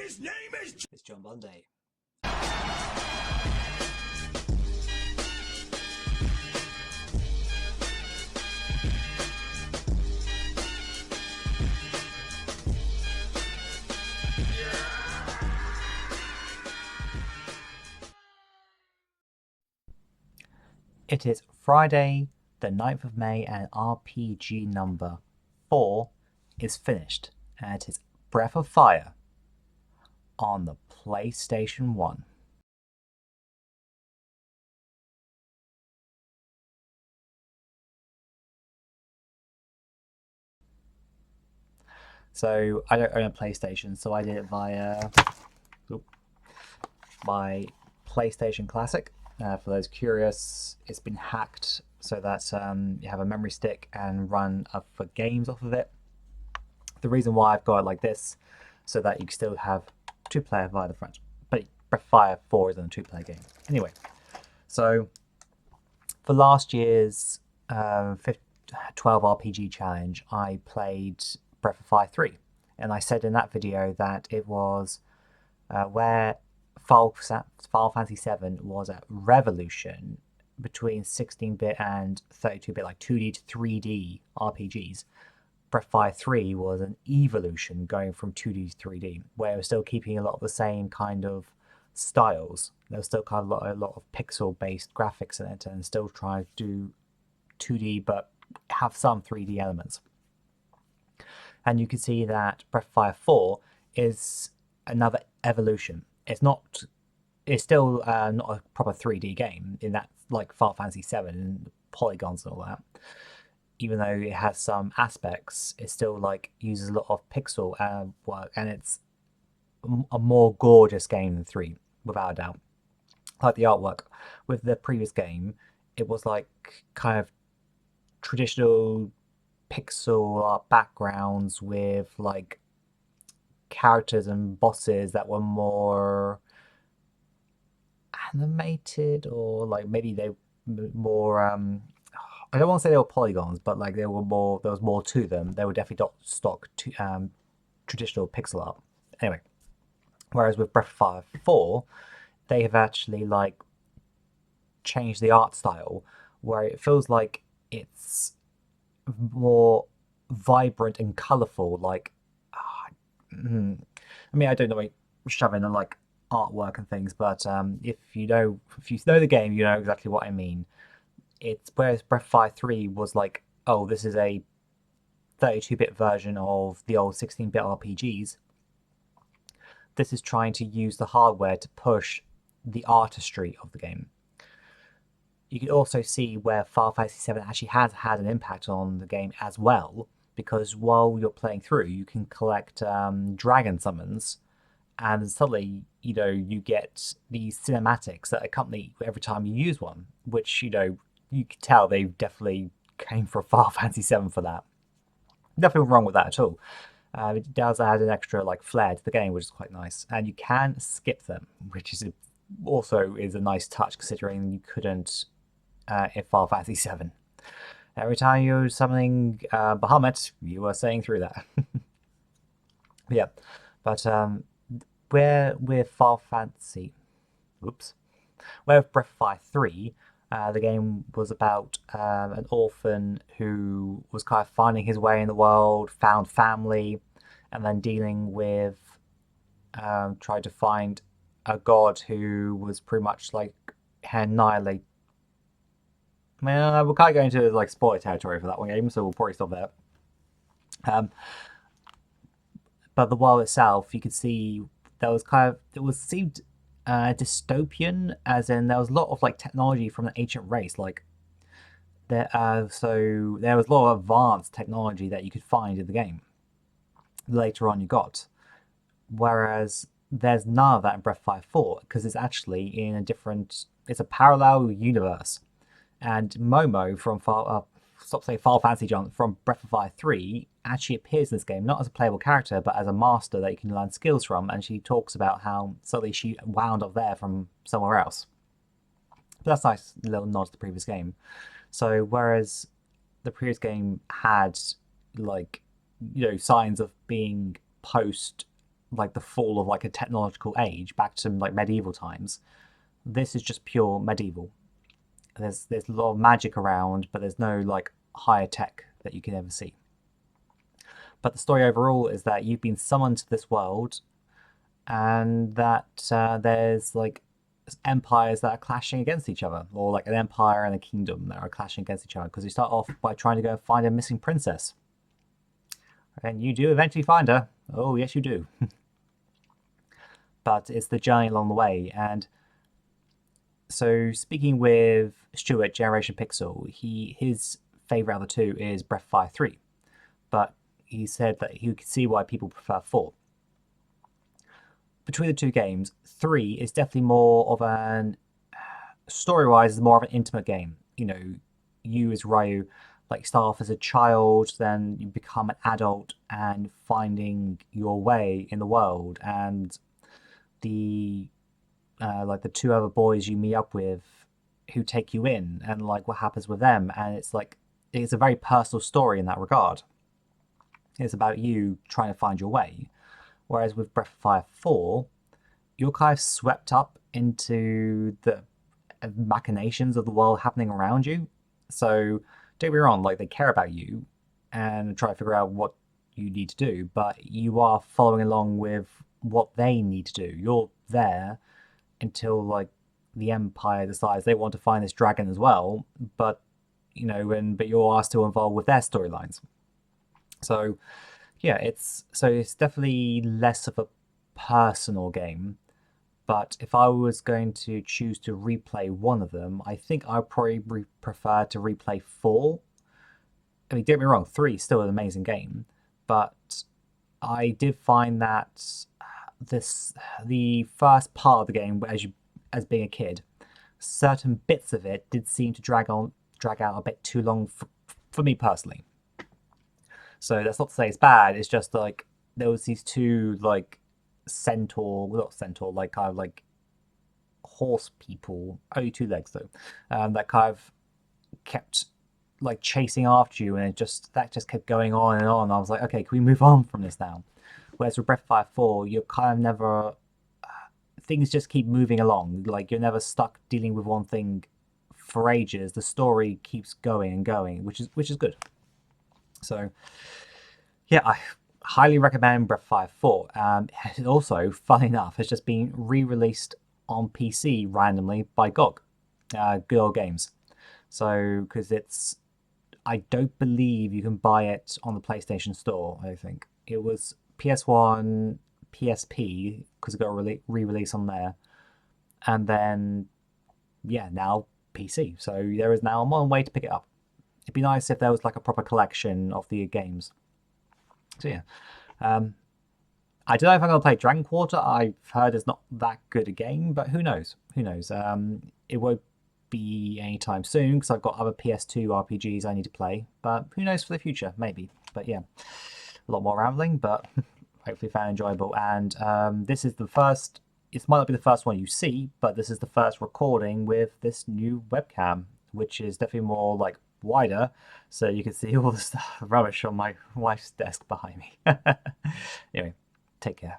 His name is... It's John Bunday. It is Friday, the 9th of May, and RPG number 4 is finished, and it is Breath of Fire on the PlayStation 1. So I don't own a PlayStation, so I did it via my PlayStation Classic. For those curious, it's been hacked so that you have a memory stick and run for games off of it. The reason why I've got it like this, so that you can still have two-player via the front. But Breath of Fire 4 isn't a two-player game. Anyway, so for last year's 12 RPG challenge, I played Breath of Fire 3. And I said in that video that it was where Final Fantasy VII was a revolution between 16-bit and 32-bit, like 2D to 3D RPGs. Breath of Fire 3 was an evolution going from 2D to 3D, where it was still keeping a lot of the same kind of styles. There was still kind of a lot of pixel-based graphics in it, and still trying to do 2D but have some 3D elements. And you can see that Breath of Fire 4 is another evolution. It's still not a proper 3D game in that, like Final Fantasy VII and polygons and all that. Even though it has some aspects, it still like uses a lot of pixel work, and it's a more gorgeous game than 3, without a doubt. Like the artwork with the previous game, it was like kind of traditional pixel art backgrounds with like characters and bosses that were more animated, or like maybe they more I don't want to say they were polygons, but like there was more to them. They were definitely not stock traditional pixel art. Anyway, whereas with Breath of Fire 4, they have actually like changed the art style, where it feels like it's more vibrant and colorful. Like, I mean, I don't know, like shoving in like artwork and things, but if you know the game, you know exactly what I mean. It's whereas Breath of Fire 3 was like, oh, this is a 32-bit version of the old 16-bit RPGs. This is trying to use the hardware to push the artistry of the game. You can also see where Final Fantasy VII actually has had an impact on the game as well, because while you're playing through, you can collect dragon summons, and suddenly, you get these cinematics that accompany every time you use one, which, you can tell they definitely came for Final Fantasy VII for that. Nothing wrong with that at all. It does add an extra like flair to the game, which is quite nice, and you can skip them, which is also a nice touch considering you couldn't in Final Fantasy VII. Every time you were summoning Bahamut, you were saying through that. Yeah, but where with Final Fantasy, where with Breath of Fire 3, the game was about an orphan who was kind of finding his way in the world, found family, and then dealing with tried to find a god who was pretty much like annihilate. I mean, we can't go into like spoiler territory for that one game, so we'll probably stop there. But the world itself, you could see it seemed dystopian, as in there was a lot of like technology from the ancient race, like there. So there was a lot of advanced technology that you could find in the game. Later on, you got, whereas there's none of that in Breath of Fire 4 because it's actually in a different. It's a parallel universe, and Momo from Final Fantasy John from Breath of Fire 3 actually appears in this game, not as a playable character, but as a master that you can learn skills from, and she talks about how suddenly she wound up there from somewhere else. But that's a nice little nod to the previous game. So whereas the previous game had like signs of being post like the fall of like a technological age back to like medieval times. This is just pure medieval. There's a lot of magic around, but there's no like higher tech that you can ever see. But the story overall is that you've been summoned to this world, and that there's like empires that are clashing against each other, or like an empire and a kingdom that are clashing against each other. Because you start off by trying to go and find a missing princess, and you do eventually find her. Oh yes, you do. But it's the journey along the way. And so, speaking with Stuart, Generation Pixel, his favorite of the two is Breath of Fire 3, but he said that he could see why people prefer 4. Between the two games, 3 is definitely more of an story-wise, is more of an intimate game. You know, you as Ryu, like start off as a child, then you become an adult and finding your way in the world, and the like the two other boys you meet up with who take you in, and like what happens with them, and it's like it's a very personal story in that regard. It's about you trying to find your way. Whereas with Breath of Fire 4, you're kind of swept up into the machinations of the world happening around you. So don't be wrong, like they care about you and try to figure out what you need to do, but you are following along with what they need to do. You're there until like the Empire decides they want to find this dragon as well, but but you are still involved with their storylines. So yeah, it's definitely less of a personal game. But if I was going to choose to replay one of them, I think I'd probably prefer to replay 4. I mean, don't get me wrong, 3 is still an amazing game, but I did find that the first part of the game, as being a kid, certain bits of it did seem to drag out a bit too long for me personally. So that's not to say it's bad. It's just like there was these two like not centaur, like kind of like horse people, only 2 legs though, that kind of kept like chasing after you, and that just kept going on and on. I was like, okay, can we move on from this now? Whereas with Breath of Fire 4, you're kind of never things just keep moving along. Like you're never stuck dealing with one thing for ages. The story keeps going and going, which is good. So yeah, I highly recommend Breath of Fire 4. It also, funny enough, has just been re-released on PC randomly by GOG, Good Old Games. So because I don't believe you can buy it on the PlayStation Store. I think it was PS1, PSP because it got a re-release on there, and then yeah, now PC. So there is now one way to pick it up. It'd be nice if there was like a proper collection of the games. So yeah, um, I don't know if I'm gonna play Dragon Quarter. I've heard it's not that good a game, but who knows? Who knows? It won't be anytime soon because I've got other PS2 RPGs I need to play. But who knows for the future? Maybe. But yeah, a lot more rambling, but hopefully found enjoyable. And this is the first. It might not be the first one you see, but this is the first recording with this new webcam, which is definitely more like wider, so you can see all the stuff rubbish on my wife's desk behind me. Anyway, take care.